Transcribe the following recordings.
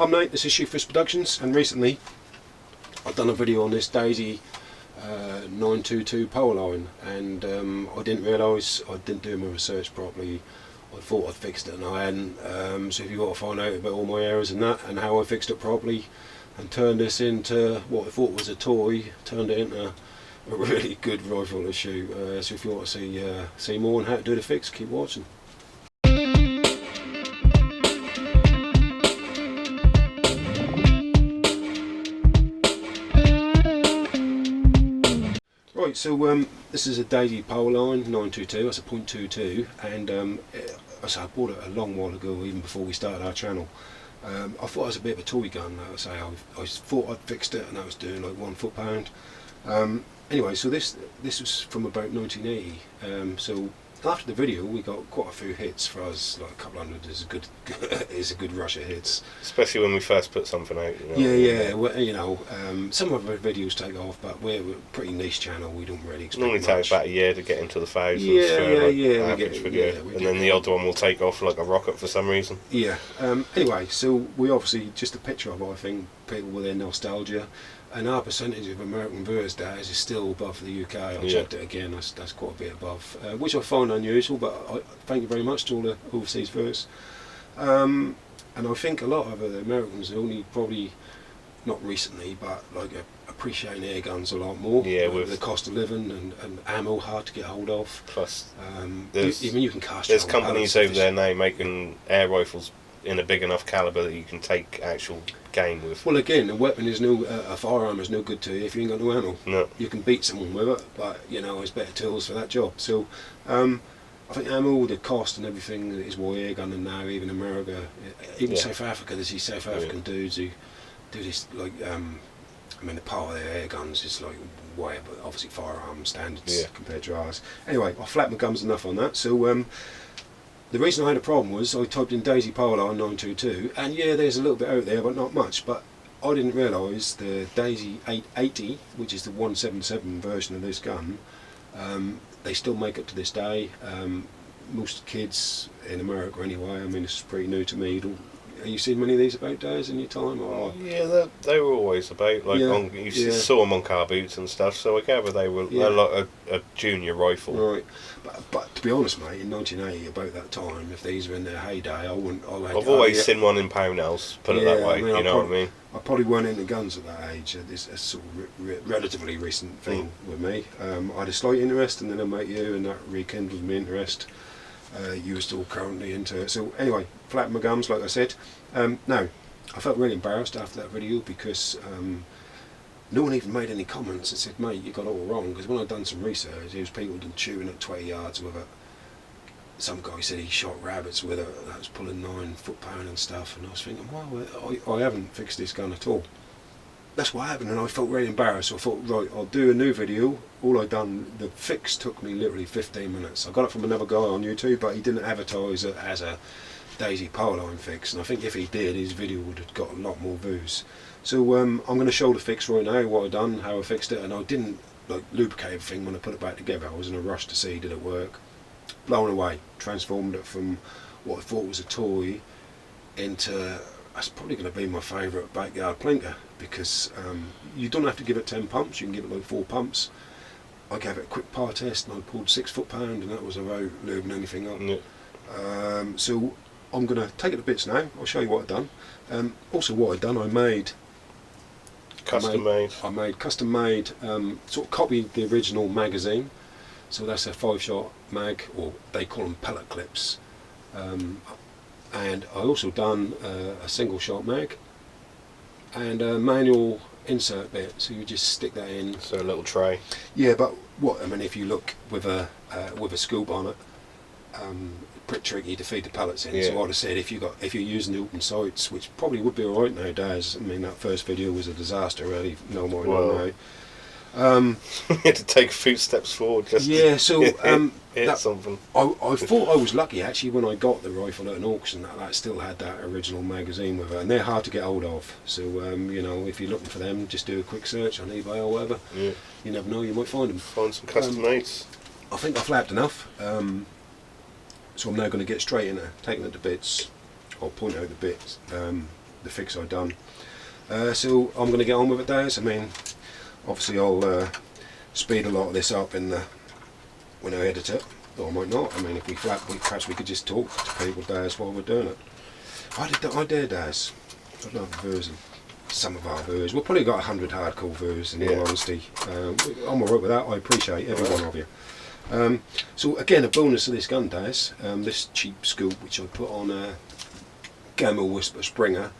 I'm Nate, this is Shootfish Productions, and recently I've done a video on this Daisy 922 Powerline, and I didn't realise I didn't do my research properly. I thought I'd fixed it and I hadn't, so if you want to find out about all my errors and that and how I fixed it properly and turned this into what I thought was a toy, turned it into a really good rifle to shoot. So if you want to see more on how to do the fix, keep watching. Right, so this is a Daisy Powerline 922, that's a .22, and I bought it a long while ago, even before we started our channel. I thought it was a bit of a toy gun. I thought I'd fixed it and I was doing like 1 foot-pound. Anyway, so this was from about 1980. So after the video, we got quite a few hits for us. Like a couple hundred is a good rush of hits. Especially when we first put something out. You know? Yeah. Well, you know, some of our videos take off, but we're a pretty niche channel. We don't really expect normally much. takes about a year to get into the thousands. Yeah. Average video, and then the odd one will take off like a rocket for some reason. Yeah. Anyway, so we obviously just a picture of, I think, people with their nostalgia. And our percentage of American viewers days is still above the UK. I checked it again, that's quite a bit above, which I find unusual, but I thank you very much to all the overseas viewers. And I think a lot of the Americans only probably, not recently, but like appreciating air guns a lot more. Yeah, with the cost of living and ammo hard to get hold of. Plus, even you can cast. There's companies over there now making air rifles in a big enough calibre that you can take actual game with. Well, again, a weapon is no, a firearm is no good to you if you ain't got no ammo. No. You can beat someone with it, but you know, there's better tools for that job. So, I think ammo, the cost and everything is why air gunning now, even America, even South Africa, there's these South African dudes who do this, like, I mean, the power of their air guns is like way above, obviously, firearm standards compared to ours. Anyway, I flapped my gums enough on that. So, the reason I had a problem was I typed in Daisy Powerline 922, and yeah, there's a little bit out there, but not much. But I didn't realise the Daisy 880, which is the 177 version of this gun, they still make it to this day. Most kids in America, anyway. I mean, this is pretty new to me. Have you seen many of these about days in your time? Or? Yeah, they were always about. Like you saw them on car boots and stuff. So I gather they were like a junior rifle. Right, but to be honest, mate, in 1980, about that time, if these were in their heyday, I wouldn't. I've always seen one in Poundhouse. Put it that way. I mean, you know what I mean? I probably weren't into guns at that age. It's a sort of relatively recent thing with me. I had a slight interest, and then I met you, and that rekindled my interest. You were still currently into it. So anyway, flapping my gums, like I said. Now, I felt really embarrassed after that video because no one even made any comments and said, mate, you got it all wrong. Because when I'd done some research, there was people shooting at 20 yards with it. Some guy said he shot rabbits with it, that was pulling 9 foot-pound and stuff. And I was thinking, well, I haven't fixed this gun at all. That's what happened, and I felt really embarrassed. So I thought, right, I'll do a new video. All I'd done, the fix took me literally 15 minutes. I got it from another guy on YouTube, but he didn't advertise it as a Daisy Powerline fix, and I think if he did, his video would have got a lot more views. So I'm going to show the fix right now, what I've done, how I fixed it, and I didn't like lubricate everything when I put it back together. I was in a rush to see did it work. Blown away, transformed it from what I thought was a toy into, that's probably going to be my favourite backyard plinker, because you don't have to give it 10 pumps, you can give it like 4 pumps. I gave it a quick par test and I pulled 6 foot-pound, and that was without lubing anything up. So I'm going to take it to bits now. I'll show you what I've done. Also what I've done, I made custom made, sort of copied the original magazine. So that's a 5-shot mag, or they call them pellet clips. And I also done a single shot mag and a manual insert bit, so you just stick that in. So a little tray. Yeah, but what I mean, if you look with a scoop on it, pretty tricky to feed the pellets in. So I'd have said if you're using the open sights, which probably would be alright nowadays. I mean, that first video was a disaster, really. No more now. You had to take a few steps forward just to hit something. I thought I was lucky actually when I got the rifle at an auction that still had that original magazine with it, and they're hard to get hold of. So you know, if you're looking for them, just do a quick search on eBay or whatever. You never know, you might find them. Find some custom mates. I think I flapped enough, so I'm now going to get straight into taking it to bits. I'll point out the bits. the fix I'd done. So I'm going to get on with it, Daz. I mean, obviously I'll speed a lot of this up in the when I edit it, or I might not. I mean, if perhaps we could just talk to people, Daz, while we're doing it. I dare, Daz. I'd love a version. Some of our viewers. We've probably got 100 hardcore viewers, in all honesty. I'm alright with that. I appreciate every one of you. So again, a bonus of this gun, Daz, this cheap scoop which I put on a Gamma Whisper Springer,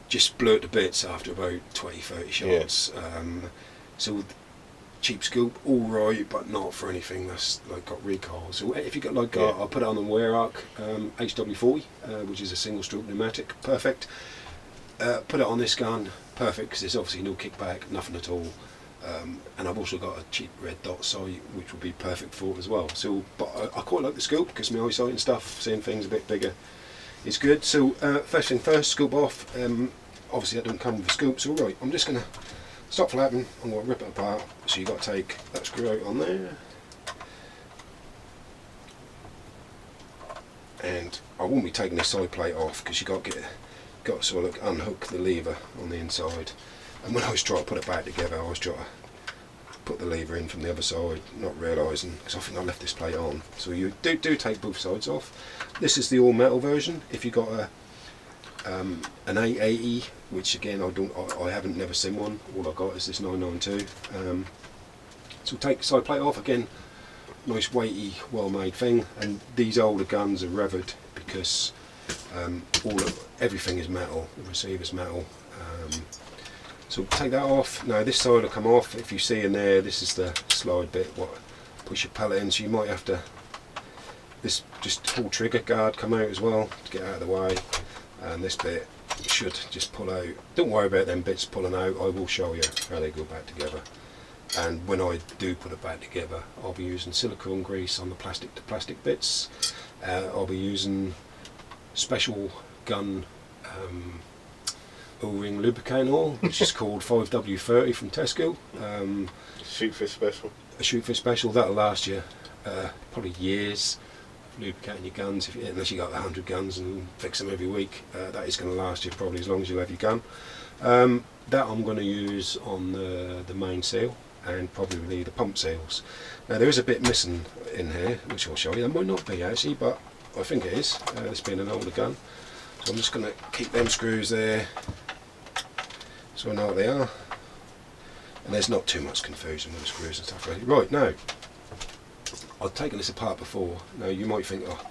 just blew it to bits after about 20-30 shots. So cheap scoop, alright, but not for anything that's like got recoil. So if you got like, I'll put it on the Wear Arc HW40, which is a single stroke pneumatic, perfect. Put it on this gun, perfect, because there's obviously no kickback, nothing at all. And I've also got a cheap red dot sight, which would be perfect for it as well. So, but I quite like the scope because my eyesight and stuff, seeing things a bit bigger, is good. So first thing first, scope off. Obviously that doesn't come with a scope, so right, I'm just going to stop flapping, I'm going to rip it apart. So you've got to take that screw out on there. And I won't be taking this side plate off because you've got to sort of unhook the lever on the inside. And when I was trying to put it back together, I was trying to put the lever in from the other side, not realising, because I think I left this plate on. So you do take both sides off. This is the all metal version. If you've got an 880, which again I haven't never seen one. All I got is this 992. So take the side plate off again. Nice weighty, well-made thing. And these older guns are revered because everything is metal. The receiver's metal. So take that off. Now this side will come off. If you see in there, this is the slide bit. What push your pellet in. So you might have to. This just whole trigger guard come out as well to get out of the way. And this bit should just pull out. Don't worry about them bits pulling out. I will show you how they go back together. And when I do put it back together, I'll be using silicone grease on the plastic to plastic bits. I'll be using special gun O-ring lubricating oil, which is called 5W30 from Tesco. Shoot fish special. A shoot fish special, that'll last you probably years. Lubricating your guns, unless you got 100 guns and fix them every week, that is going to last you probably as long as you have your gun. That I'm going to use on the main seal and probably the pump seals. Now there is a bit missing in here, which I'll show you. There might not be actually, but I think it is. This being an older gun, so I'm just going to keep them screws there, so I know what they are. And there's not too much confusion with the screws and stuff. Right now. I've taken this apart before. Now you might think, oh,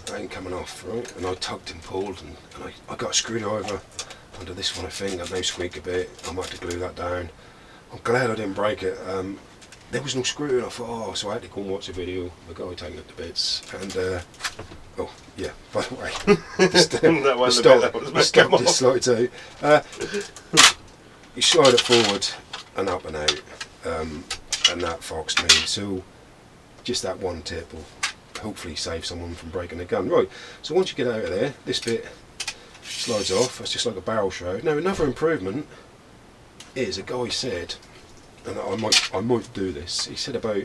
that ain't coming off, right? And I tugged and pulled, and I got a screwdriver under this one, I think, that may squeak a bit. I might have to glue that down. I'm glad I didn't break it. There was no screw, and I thought, oh, so I had to go and watch a video of a guy taking it to bits. And oh yeah, by the way, the stop just slide out. You slide it forward and up and out, and that foxed me. So just that one tip will hopefully save someone from breaking a gun. Right, so once you get out of there, this bit slides off. It's just like a barrel shroud. Now another improvement is, a guy said, and I might do this, he said about,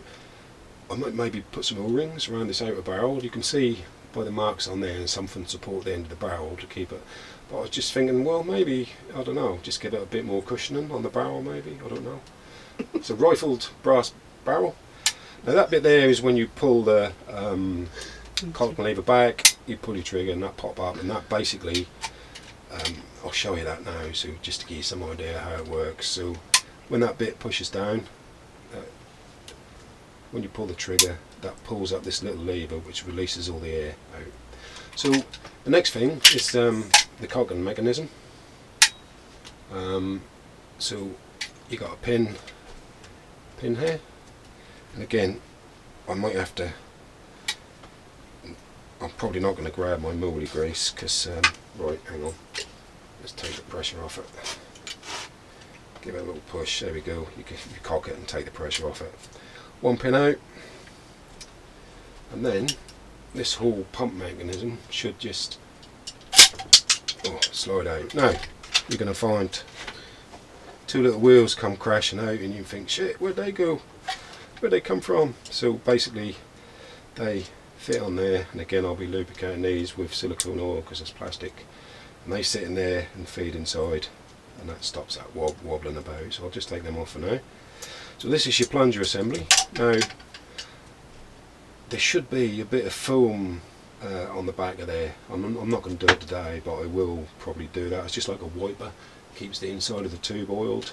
I might maybe put some O-rings around this outer barrel. You can see by the marks on there and something to support the end of the barrel to keep it. But I was just thinking, well, maybe, I don't know, just give it a bit more cushioning on the barrel maybe, I don't know. It's a rifled brass barrel. Now that bit there is when you pull the cotton lever back, you pull your trigger and that pop up, and that basically, I'll show you that now, so just to give you some idea how it works. So when that bit pushes down, when you pull the trigger, that pulls up this little lever which releases all the air out. So the next thing is the cocking mechanism. So you got a pin here. And again, I might have to, I'm probably not going to grab my moly grease because, right, hang on, let's take the pressure off it. Give it a little push, there we go, you cock it and take the pressure off it. One pin out, and then this whole pump mechanism should just slide out. Now, you're going to find two little wheels come crashing out and you think, shit, where'd they go? Where'd they come from? So basically they fit on there, and again I'll be lubricating these with silicone oil because it's plastic, and they sit in there and feed inside, and that stops that wobbling about. So I'll just take them off for now. So this is your plunger assembly. Now there should be a bit of foam on the back of there. I'm not going to do it today, but I will probably do that. It's just like a wiper, keeps the inside of the tube oiled.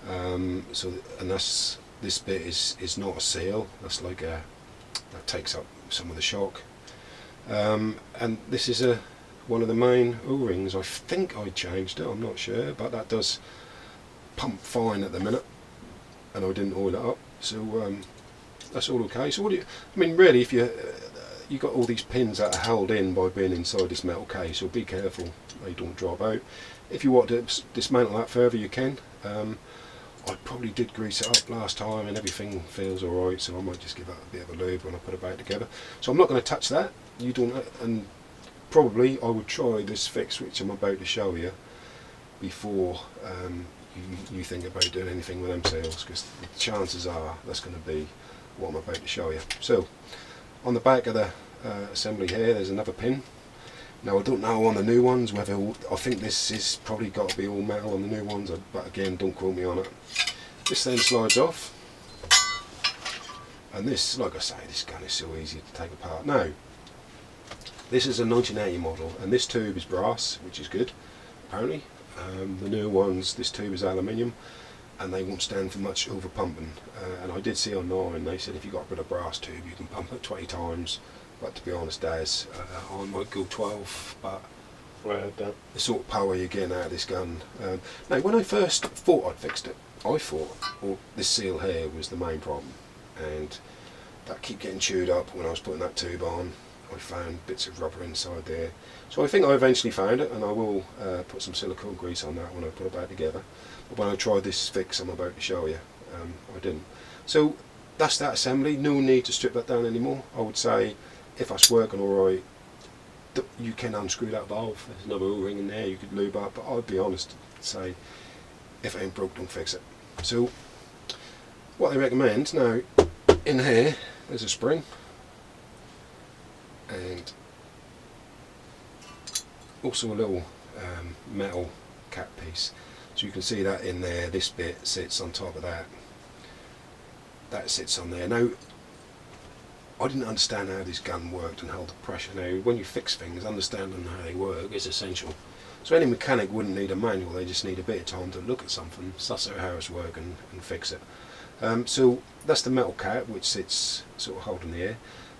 And this bit is not a seal. That's like that takes up some of the shock. And this is one of the main O-rings. I think I changed it, I'm not sure, but that does pump fine at the minute, and I didn't oil it up, so that's all okay. So I mean really, if you got all these pins that are held in by being inside this metal case, so be careful they don't drop out. If you want to dismantle that further, you can. I probably did grease it up last time and everything feels alright, so I might just give that a bit of a lube when I put it back together. So I'm not going to touch that. You don't, and probably I would try this fix which I'm about to show you before you think about doing anything with them seals, because the chances are that's going to be what I'm about to show you. So on the back of the assembly here there's another pin. Now I don't know on the new ones whether, I think this is probably got to be all metal on the new ones, but again don't quote me on it. This then slides off, and this, like I say, this gun is so easy to take apart. Now this is a 1980 model, and this tube is brass, which is good apparently. The newer ones, this tube is aluminium, and they won't stand for much over pumping. And I did see online, they said if you've got a bit of brass tube you can pump it 20 times. But to be honest, Daz, I might go 12, but the sort of power you're getting out of this gun. Now, when I first thought I'd fixed it, I thought this seal here was the main problem, and that kept getting chewed up when I was putting that tube on. I found bits of rubber inside there. So I think I eventually found it, and I will put some silicone grease on that when I put it back together. But when I tried this fix I'm about to show you, I didn't. So that's that assembly. No need to strip that down anymore. I would say, if that's working alright, you can unscrew that valve. There's another O-ring in there you could lube up, but I'd be honest and say, if it ain't broke, don't fix it. So what I recommend, now in here there's a spring, and also a little metal cap piece, so you can see that in there. This bit sits on top of that, that sits on there. Now I didn't understand how this gun worked and held the pressure. Now when you fix things, understanding how they work is essential. So any mechanic wouldn't need a manual, they just need a bit of time to look at something, suss out how it's working and fix it. So that's the metal cap which sits sort of holding the air.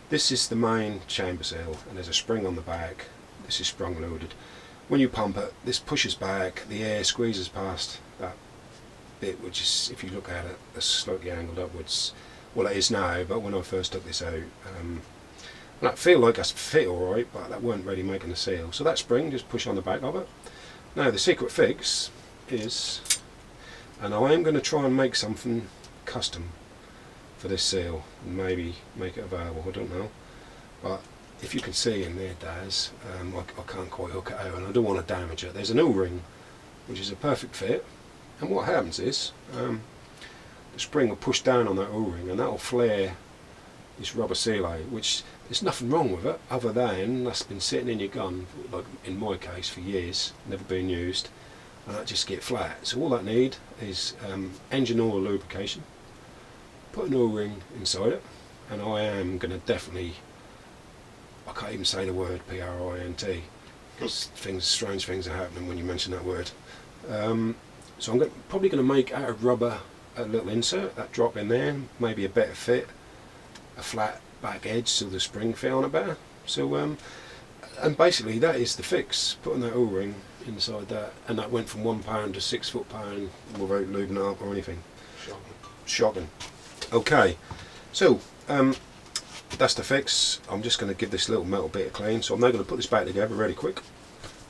This is the main chamber seal, and there's a spring on the back. This is sprung loaded. When you pump it, this pushes back, the air squeezes past that bit, which is, if you look at it, it's slightly angled upwards. Well, it is now, but when I first took this out, and I feel like that's fit alright, but that weren't really making a seal. So that spring, just push on the back of it. Now the secret fix is, and I am going to try and make something custom for this seal, and maybe make it available, I don't know. But if you can see in there, Daz, I can't quite hook it out, and I don't want to damage it. There's an O-ring, which is a perfect fit, and what happens is, the spring will push down on that O-ring, and that will flare this rubber seal out, which there's nothing wrong with it other than that's been sitting in your gun, like in my case, for years, never been used, and that just get flat. So all that need is engine oil lubrication, put an O-ring inside it, and I am going to definitely, I can't even say the word P-R-I-N-T, because strange things are happening when you mention that word. So I'm probably going to make out of rubber a little insert, that drop in there, maybe a better fit, a flat back edge so the spring fit on it better. So and basically that is the fix, putting that O-ring inside that, and that went from £1 to £6 foot without lubing it up or anything. Shocking. Okay, so that's the fix. I'm just going to give this little metal bit a clean, so I'm now going to put this back together really quick.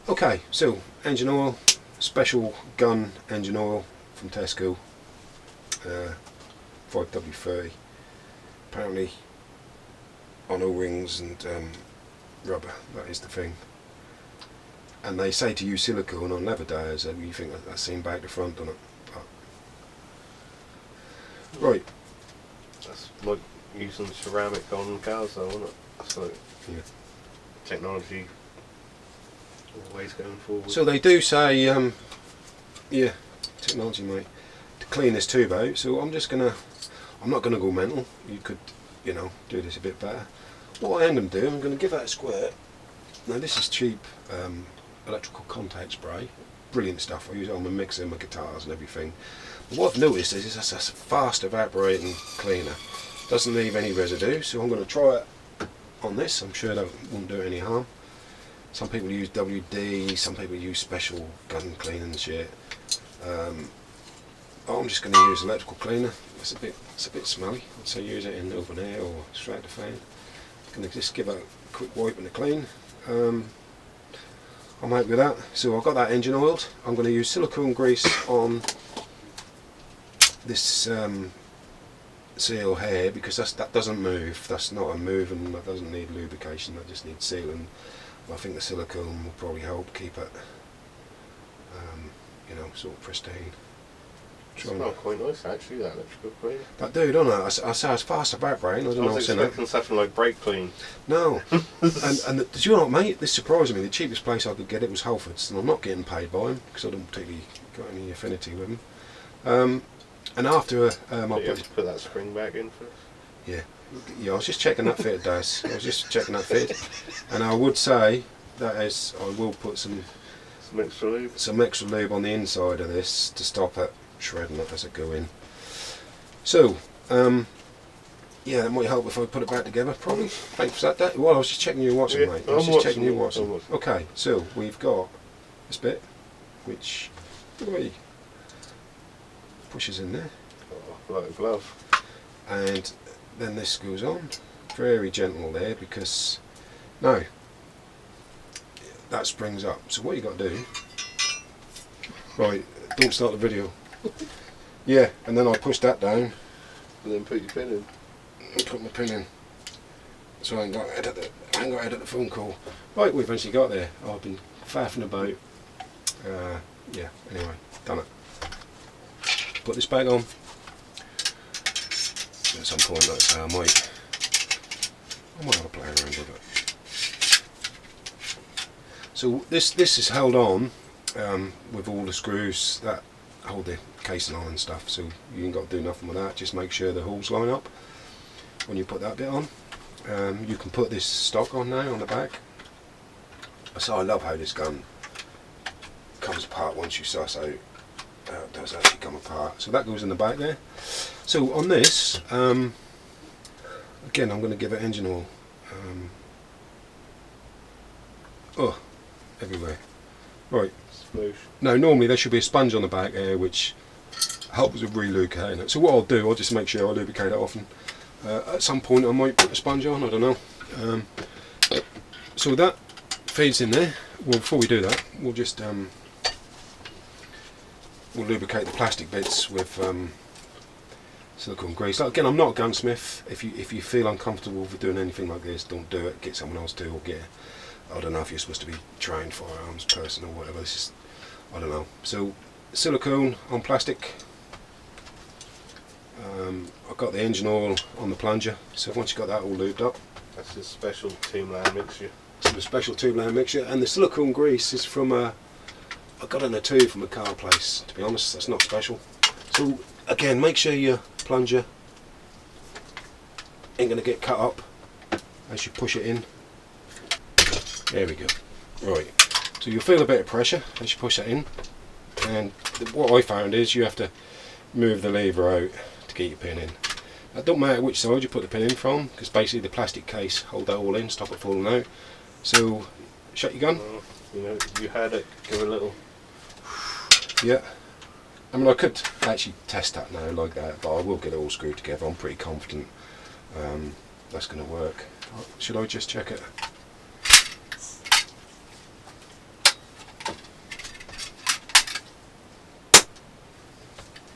Okay, so engine oil, special gun engine oil from Tesco, 5W30, apparently on O-rings and rubber, that is the thing. And they say to use silicone on leather dies, and you think that's seen back to front, doesn't it? But right. That's like using ceramic on cars though, isn't it? That's like technology Always going forward. So they do say, yeah, technology, mate, to clean this tube out. So I'm not gonna go mental. You could, you know, do this a bit better. What I am going to do, I'm going to give that a squirt. Now this is cheap electrical contact spray, brilliant stuff. I use it on my mixer, my guitars and everything. But what I've noticed is it's a fast evaporating cleaner. Doesn't leave any residue, so I'm going to try it on this. I'm sure that won't do it any harm. Some people use WD, some people use special gun cleaning shit. I'm just going to use electrical cleaner. It's a bit smelly, so use it in open air or straight to fan. I'm going to just give it a quick wipe and a clean. I'm happy with that. So I've got that engine oiled. I'm going to use silicone grease on this seal here because that doesn't move. That's not a move and that doesn't need lubrication. That just needs sealing. I think the silicone will probably help keep it, you know, sort of pristine. It smells quite nice actually, that electrical cleaner. That do, don't I? I say it's fast evaporating. I don't know what's in it. I was expecting something like brake clean. No. and do you know what, mate? This surprised me. The cheapest place I could get it was Halfords, and I'm not getting paid by them because I don't particularly got any affinity with them. And after I put that spring back in first. Yeah, I was just checking that fit, Daz. I was just checking that fit, and I would say that is, I will put some extra lube on the inside of this to stop it shredding it as it go in. So, yeah, that might help if I put it back together. Probably. Thanks for that. Well, I was just checking you were watching, mate. I was just checking you were watching. Okay, so we've got this bit, which pushes in there. Oh, like a glove. And then this goes on. Very gentle there because now that springs up. So what you got to do? Right, don't start the video. Yeah, and then I push that down. And then put your pin in. And put my pin in. So I ain't got to edit the phone call. Right, we've eventually got there. I've been faffing about. Yeah, anyway, done it. Put this back on. At some point, let's say I might have a play around with it. So this is held on with all the screws that hold the casing on and stuff, so you ain't got to do nothing with that. Just make sure the holes line up when you put that bit on. You can put this stock on now on the back. So I love how this gun comes apart once you suss out how it does actually come apart. So that goes in the back there. So on this, again I'm going to give it engine oil. Oh, everywhere. Right. Sploosh. Now normally there should be a sponge on the back here which helps with relubricating it. So what I'll do, I'll just make sure I lubricate it often. At some point I might put a sponge on, I don't know. So that feeds in there. Well, before we do that, we'll just we'll lubricate the plastic bits with silicone grease. Again, I'm not a gunsmith. If you feel uncomfortable with doing anything like this, don't do it. Get someone else to, or get, I don't know if you're supposed to be trained firearms person or whatever. This is, I don't know. So silicone on plastic. I've got the engine oil on the plunger. So once you've got that all lubed up, that's a special two-man mixture. It's a special two-layer mixture, and the silicone grease is from I got in a tube from a car place. To be honest, that's not special. So again, make sure your plunger ain't going to get cut up as you push it in. There we go. Right. So you'll feel a bit of pressure as you push that in, and what I found is you have to move the lever out to get your pin in. It don't matter which side you put the pin in from, because basically the plastic case hold that all in, stop it falling out. So shut your gun. You know, you had it. Give it a little. Yeah. I mean, I could actually test that now like that, but I will get it all screwed together. I'm pretty confident that's going to work. Should I just check it?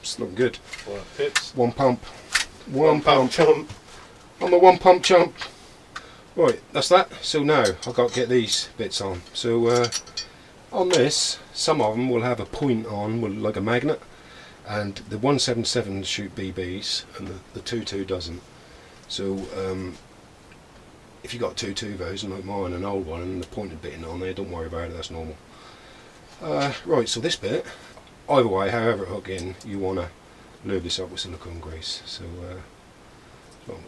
It's looking good. One pump. One pump chump. I'm a one pump chump. Right, that's that. So now I've got to get these bits on. So on this, some of them will have a point on, like a magnet, and the 177 shoot BBs and the 22 doesn't. So if you've got two tubos, like mine, an old one, and the pointed bitting on there, don't worry about it, that's normal. Right, so this bit, either way, however it hook in, you want to lube this up with silicone grease. So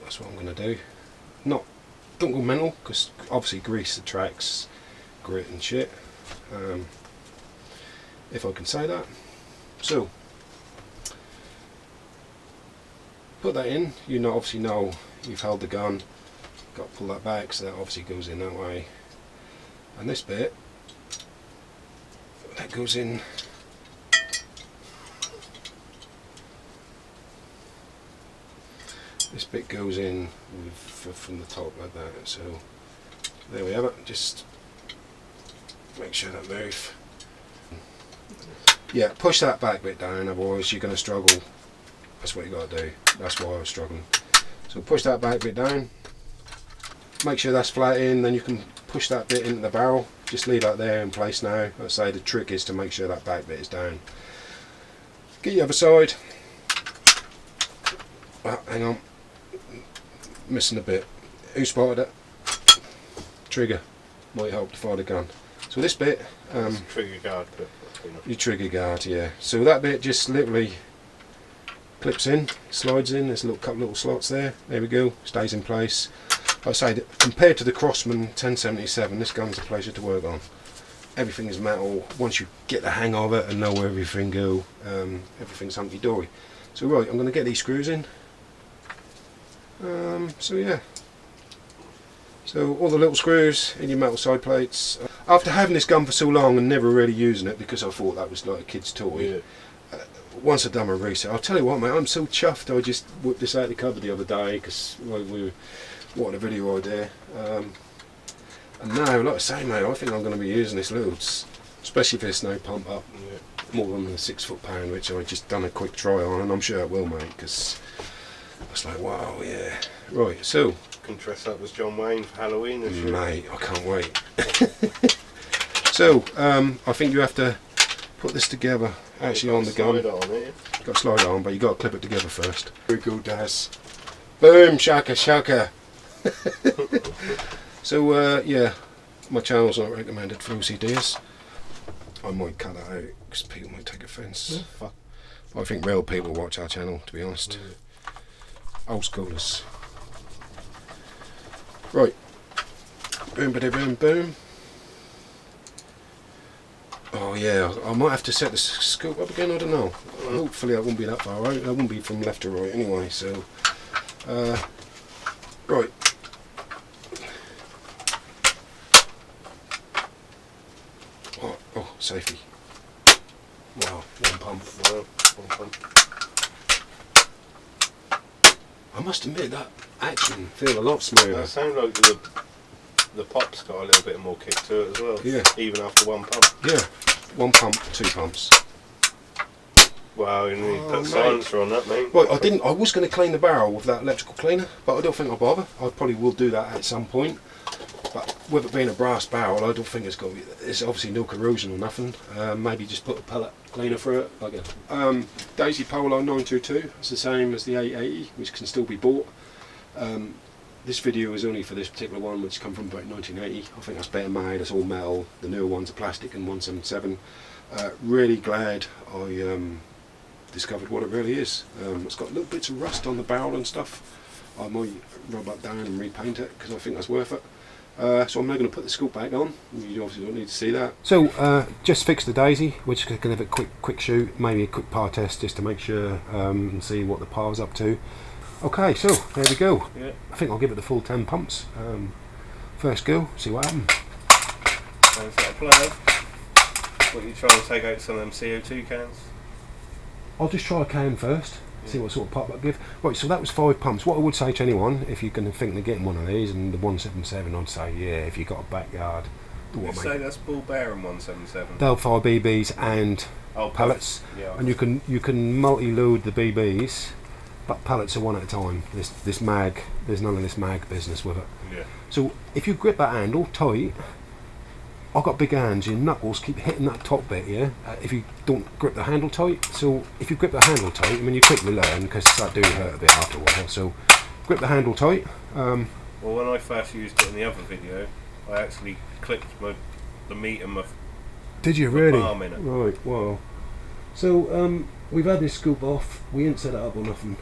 that's what I'm going to do. Don't go mental, because obviously grease attracts grit and shit, if I can say that. So put that in. You obviously know you've held the gun, got to pull that back, so that obviously goes in that way. And this bit, that goes in from the top like that. So there we have it. Just make sure that move. Yeah, push that back bit down, otherwise you're going to struggle. That's what you got to do. That's why I was struggling. So push that back bit down. Make sure that's flat in, then you can push that bit into the barrel. Just leave that there in place now. Like I say, the trick is to make sure that back bit is down. Get the other side. Oh, hang on. Missing a bit. Who spotted it? Trigger. Might help to fire the gun. So this bit, trigger guard bit. Your trigger guard, yeah. So that bit just literally clips in, slides in. There's a couple little slots there. There we go. Stays in place. Like I say, that compared to the Crossman 1077, this gun's a pleasure to work on. Everything is metal. Once you get the hang of it and know where everything go, everything's hunky dory. So right, I'm going to get these screws in. So yeah. So all the little screws in your metal side plates. After having this gun for so long and never really using it because I thought that was like a kid's toy, once I've done my research, I'll tell you what, mate, I'm so chuffed. I just whipped this out of the cupboard the other day because we wanted a video idea. And now, like I say, mate, I think I'm going to be using this loads, especially if there's no pump up more than the 6 foot-pound, which I just done a quick try on, and I'm sure it will, mate, because I was like, wow, yeah. Right, so can dress up as John Wayne for Halloween this year. Mate, I can't wait. So, I think you have to put this together actually on the gun. You've got to slide it on, but you've got to clip it together first. Very good, Daz. Boom, shaka shaka. So, yeah, my channel's not recommended for OCDs. I might cut that out because people might take offence. I think real people watch our channel, to be honest. Old schoolers. Right. Boom, ba boom, boom. Oh yeah, I might have to set the scope up again, I don't know. Hopefully I won't be that far out. I won't be from left to right anyway, so... right. Oh, safety. Wow, one pump. One pump. I must admit that action feel a lot smoother. It sounds like the pop's got a little bit more kick to it as well. Yeah. Even after one pump. Yeah. One pump, 2 pumps. Wow, you need to put silencer on that, mate. Right, I was going to clean the barrel with that electrical cleaner, but I don't think I'll bother. I probably will do that at some point. But with it being a brass barrel, I don't think there's obviously no corrosion or nothing. Maybe just put a pellet cleaner through it. Like a Daisy Powerline 922. It's the same as the 880, which can still be bought. This video is only for this particular one, which come from about 1980. I think that's better made. It's all metal. The newer ones are plastic and 177. Really glad I discovered what it really is. It's got little bits of rust on the barrel and stuff. I might rub that down and repaint it because I think that's worth it. So I'm now going to put the scope back on. You obviously don't need to see that. So just fixed the Daisy, which can have a quick shoot, maybe a quick par test just to make sure and see what the par's up to. Okay, so there we go. Yeah. I think I'll give it the full 10 pumps. First go, see what happens. How's that play? What are you trying to take out some of them CO2 cans? I'll just try a can first, see what sort of pop I give. Right, so that was 5 pumps. What I would say to anyone, if you're going to think of getting one of these, and the 177, I'd say, yeah, if you've got a backyard. You say that's bull bearing 177? They'll fire BBs and pellets, yeah, and you can multi-load the BBs, but pellets are one at a time. There's none of this mag business with it. Yeah. So if you grip that handle tight, I've got big hands, your knuckles keep hitting that top bit, yeah? If you don't grip the handle tight. So if you grip the handle tight, I mean, you quickly learn, because that do hurt a bit after a while. So grip the handle tight. Well, Well, when I first used it in the other video, I actually clipped the meat and my Did you really? palm in it. Right, wow. So we've had this scoop off. We didn't set it up or nothing.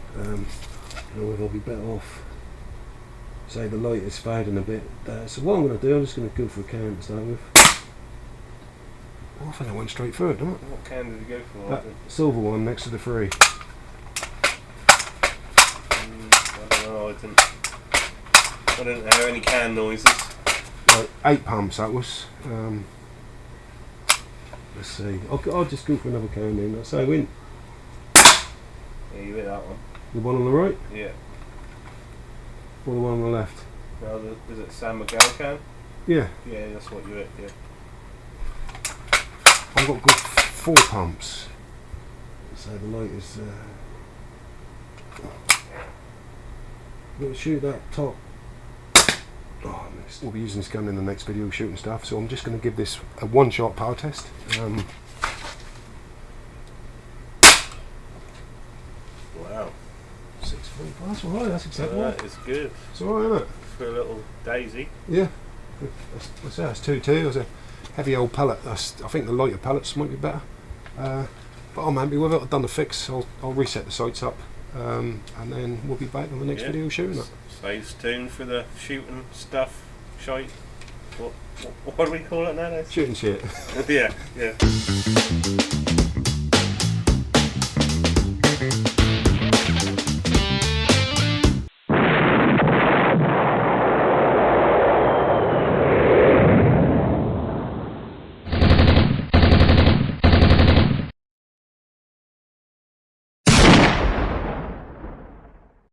However, I'll be better off. Say the light is fading a bit. So what I'm going to do, I'm just going to go for a can to start with. Oh, I think I went straight through it, didn't it? What can did you go for? That silver one next to the 3. I don't know. I didn't hear any can noises. Right, 8 pumps that was. Let's see. I'll just go for another can then. That's how win. Yeah, you hit that one. The one on the right Yeah. or the one on the left? No, is it San Miguel can? Yeah. Yeah, that's what you hit. Yeah. I've got good 4 pumps. So the light is. I'm going to shoot that top. Oh, I missed. We'll be using this gun in the next video shooting stuff, so I'm just going to give this a 1-shot power test. Wow. 6.45, that's alright, that's exactly right. That is good. It's alright, isn't it? For a little Daisy. Yeah. That's 2.2. It's a heavy old pellet. I think the lighter pellets might be better. But I'm happy with it. I've done the fix. I'll reset the sights up. And then we'll be back on the next video shooting it. Stay tuned for the shooting stuff. Shite. What do we call it nowadays? Shooting shit. Yeah.